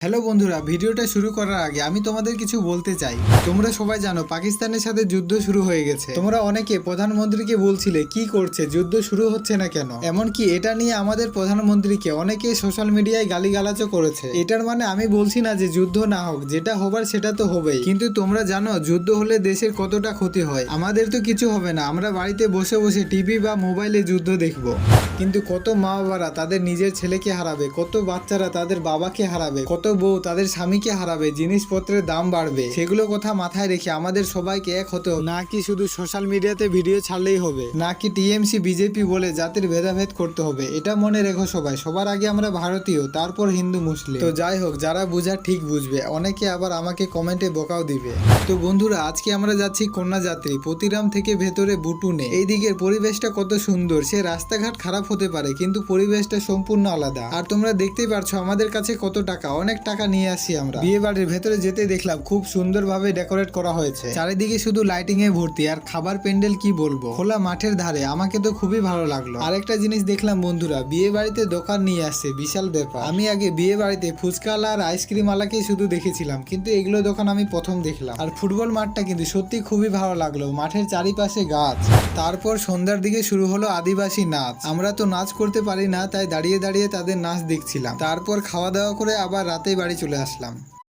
Hello বন্ধুরা, ভিডিওটা শুরু করার আগে আমি তোমাদের কিছু বলতে চাই। তোমরা সবাই জানো পাকিস্তানের সাথে যুদ্ধ শুরু হয়ে গেছে। তোমরা অনেকে প্রধানমন্ত্রীকে বলছিলে কি করছে, যুদ্ধ শুরু হচ্ছে না কেন। এমনকি এটা নিয়ে আমাদের প্রধানমন্ত্রীকে অনেকে সোশ্যাল মিডিয়ায় গালিগালাজও করেছে। এটার মানে আমি বলছি না যে যুদ্ধ না হোক, যেটা হবার সেটা তো হবেই, কিন্তু তোমরা জানো যুদ্ধ হলে দেশের কতটা ক্ষতি হয়। আমাদের তো কিছু হবে না, আমরা বাড়িতে বসে বসে টিভি বা মোবাইলে যুদ্ধ দেখবো, কিন্তু কত মা বাবারা তাদের নিজের ছেলেকে হারাবে, কত বাচ্চারা তাদের বাবাকে হারাবে, কত বউ তাদের স্বামীকে হারাবে, জিনিসপত্রের দাম বাড়বে। সেগুলো কথা মাথায় রেখে আমাদের সবাইকে এক হতে হবে। না কি শুধু সোশ্যাল মিডিয়াতে ভিডিও ছাড়লেই হবে, না কি টিএমসি বিজেপি বলে জাতির ভেদাভেদ করতে হবে। এটা মনে রেখো সবাই, সবার আগে আমরা ভারতীয়, তারপর হিন্দু মুসলিম। তো যাই হোক, যারা বুঝার ঠিক বুঝবে, অনেকে আবার আমাকে কমেন্টে বকাও দিবে। তো বন্ধুরা, আজকে আমরা যাচ্ছি কন্যাযাত্রী পতিরাম থেকে ভেতরে বুটুনে। এই দিকের পরিবেশটা কত সুন্দর। সে রাস্তাঘাট খারাপ হতে পারে, কিন্তু পরিবেশটা সম্পূর্ণ আলাদা। আর তোমরা দেখতেই পারছো আমাদের কাছে কত টাকা, অনেক টাকা নিয়ে আসি আমরা। বিয়ে বাড়ির ভেতরে যেতে দেখলাম খুব সুন্দরভাবে ডেকোরেট করা হয়েছে, চারিদিকে শুধু লাইটিং এ ভর্তি। আর খাবার প্যান্ডেল কি বলবো, খোলা মাঠের ধারে, আমাকে তো খুবই ভালো লাগলো। আরেকটা জিনিস দেখলাম বন্ধুরা, বিয়ে বাড়িতে দোকান নিয়ে আসছে, বিশাল ব্যাপার। আমি আগে বিয়ে বাড়িতে ফুচকালা আর আইসক্রিম আলাকেই শুধু দেখেছিলাম, কিন্তু এগুলো দোকান আমি প্রথম দেখলাম। আর ফুটবল মাঠটা কিন্তু সত্যি খুবই ভালো লাগলো, মাঠের চারিপাশে গাছ। তারপর সন্ধ্যার দিকে শুরু হলো আদিবাসী নাচ। আমরা তো নাচ করতে পারি না, তাই দাঁড়িয়ে দাঁড়িয়ে তাদের নাচ দেখছিলাম। তারপর খাওয়া দাওয়া করে আবার রাতেই বাড়ি চলে আসলাম।